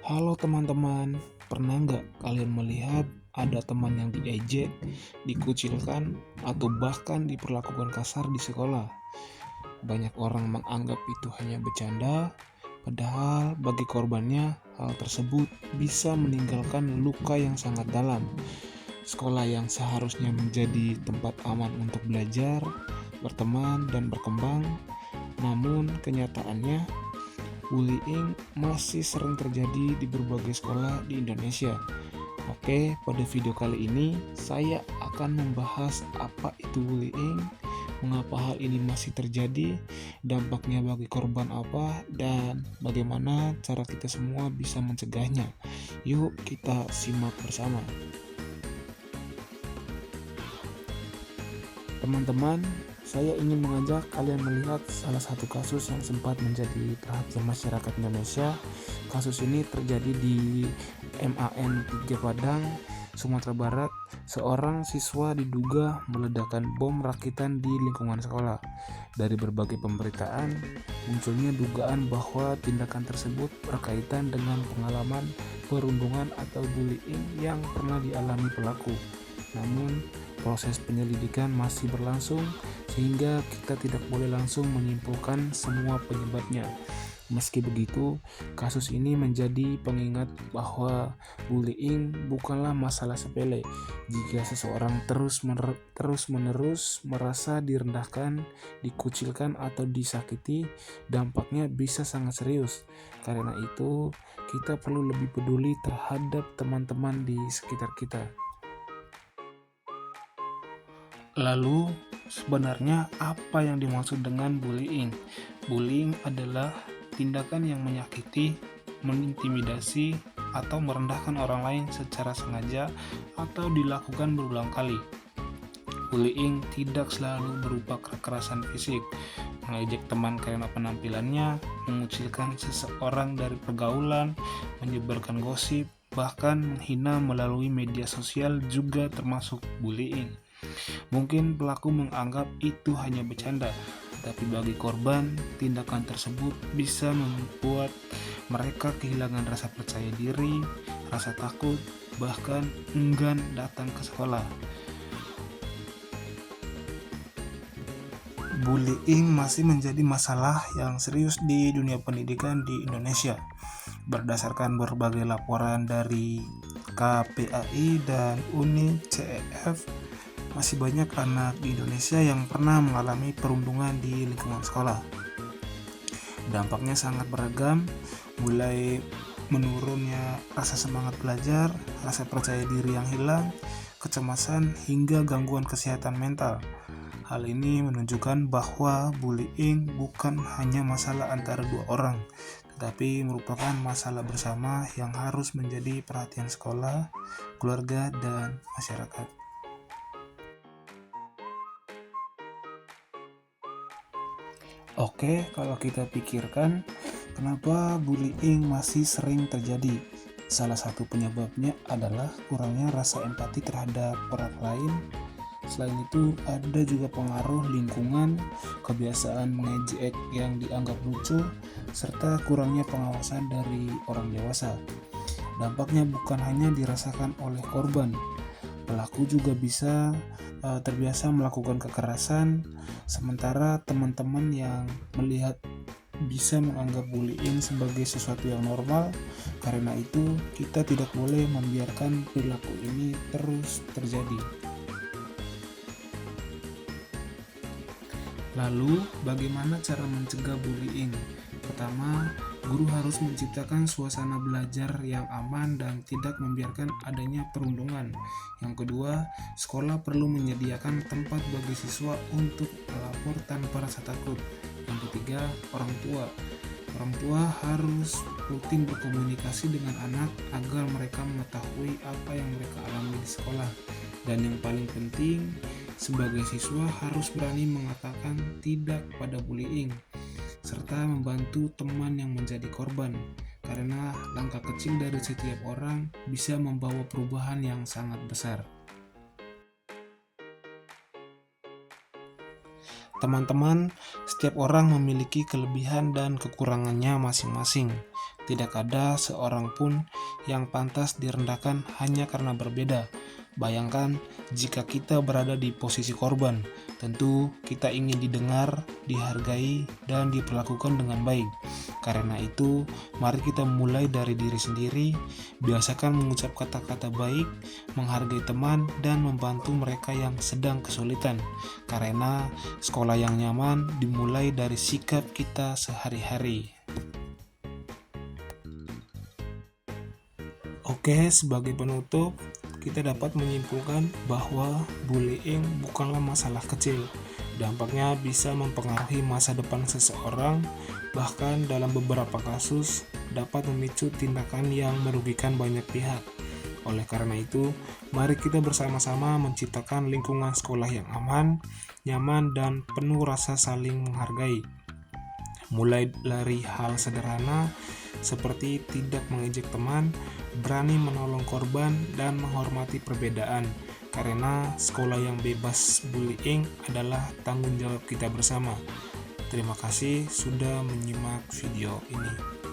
Halo teman-teman, pernah nggak kalian melihat ada teman yang diejek, dikucilkan, atau bahkan diperlakukan kasar di sekolah? Banyak orang menganggap itu hanya bercanda, padahal bagi korbannya hal tersebut bisa meninggalkan luka yang sangat dalam. Sekolah yang seharusnya menjadi tempat aman untuk belajar, berteman, dan berkembang, namun kenyataannya bullying masih sering terjadi di berbagai sekolah di Indonesia. Oke, pada video kali ini saya akan membahas apa itu bullying, mengapa hal ini masih terjadi, dampaknya bagi korban apa, dan bagaimana cara kita semua bisa mencegahnya. Yuk kita simak bersama. Teman-teman, saya ingin mengajak kalian melihat salah satu kasus yang sempat menjadi perhatian masyarakat Indonesia. Kasus ini terjadi di MAN 3 Padang, Sumatera Barat. Seorang siswa diduga meledakkan bom rakitan di lingkungan sekolah. Dari berbagai pemberitaan, munculnya dugaan bahwa tindakan tersebut berkaitan dengan pengalaman perundungan atau bullying yang pernah dialami pelaku. Namun, proses penyelidikan masih berlangsung sehingga kita tidak boleh langsung menyimpulkan semua penyebabnya. Meski begitu, kasus ini menjadi pengingat bahwa bullying bukanlah masalah sepele. Jika seseorang terus-menerus merasa direndahkan, dikucilkan atau disakiti, dampaknya bisa sangat serius. Karena itu, kita perlu lebih peduli terhadap teman-teman di sekitar kita. Lalu, sebenarnya apa yang dimaksud dengan bullying? Bullying adalah tindakan yang menyakiti, mengintimidasi, atau merendahkan orang lain secara sengaja atau dilakukan berulang kali. Bullying tidak selalu berupa kekerasan fisik, mengejek teman karena penampilannya, mengucilkan seseorang dari pergaulan, menyebarkan gosip, bahkan menghina melalui media sosial juga termasuk bullying. Mungkin pelaku menganggap itu hanya bercanda, tapi bagi korban, tindakan tersebut bisa membuat mereka kehilangan rasa percaya diri, rasa takut, bahkan enggan datang ke sekolah. Bullying masih menjadi masalah yang serius di dunia pendidikan di Indonesia. Berdasarkan berbagai laporan dari KPAI dan UNI-CEF, masih banyak anak di Indonesia yang pernah mengalami perundungan di lingkungan sekolah. Dampaknya sangat beragam, mulai menurunnya rasa semangat belajar, rasa percaya diri yang hilang, kecemasan, hingga gangguan kesehatan mental. Hal ini menunjukkan bahwa bullying bukan hanya masalah antara dua orang, tetapi merupakan masalah bersama yang harus menjadi perhatian sekolah, keluarga, dan masyarakat. Oke, kalau kita pikirkan, kenapa bullying masih sering terjadi? Salah satu penyebabnya adalah kurangnya rasa empati terhadap orang lain. Selain itu, ada juga pengaruh lingkungan, kebiasaan mengejek yang dianggap lucu, serta kurangnya pengawasan dari orang dewasa. Dampaknya bukan hanya dirasakan oleh korban, pelaku juga bisa terbiasa melakukan kekerasan, sementara teman-teman yang melihat bisa menganggap bullying sebagai sesuatu yang normal. Karena itu, kita tidak boleh membiarkan perilaku ini terus terjadi. Lalu, bagaimana cara mencegah bullying? Pertama, guru harus menciptakan suasana belajar yang aman dan tidak membiarkan adanya perundungan. Yang kedua, sekolah perlu menyediakan tempat bagi siswa untuk melapor tanpa rasa takut. Yang ketiga, orang tua. Orang tua harus rutin berkomunikasi dengan anak agar mereka mengetahui apa yang mereka alami di sekolah. Dan yang paling penting, sebagai siswa harus berani mengatakan tidak pada bullying, serta membantu teman yang menjadi korban, karena langkah kecil dari setiap orang bisa membawa perubahan yang sangat besar. Teman-teman, setiap orang memiliki kelebihan dan kekurangannya masing-masing. Tidak ada seorang pun yang pantas direndahkan hanya karena berbeda. Bayangkan jika kita berada di posisi korban, tentu kita ingin didengar, dihargai, dan diperlakukan dengan baik. Karena itu, mari kita mulai dari diri sendiri, biasakan mengucap kata-kata baik, menghargai teman, dan membantu mereka yang sedang kesulitan. Karena sekolah yang nyaman dimulai dari sikap kita sehari-hari. Oke, sebagai penutup, kita dapat menyimpulkan bahwa bullying bukanlah masalah kecil. Dampaknya bisa mempengaruhi masa depan seseorang, bahkan dalam beberapa kasus dapat memicu tindakan yang merugikan banyak pihak. Oleh karena itu, mari kita bersama-sama menciptakan lingkungan sekolah yang aman, nyaman, dan penuh rasa saling menghargai. Mulai dari hal sederhana seperti tidak mengejek teman, berani menolong korban, dan menghormati perbedaan. Karena sekolah yang bebas bullying adalah tanggung jawab kita bersama. Terima kasih sudah menyimak video ini.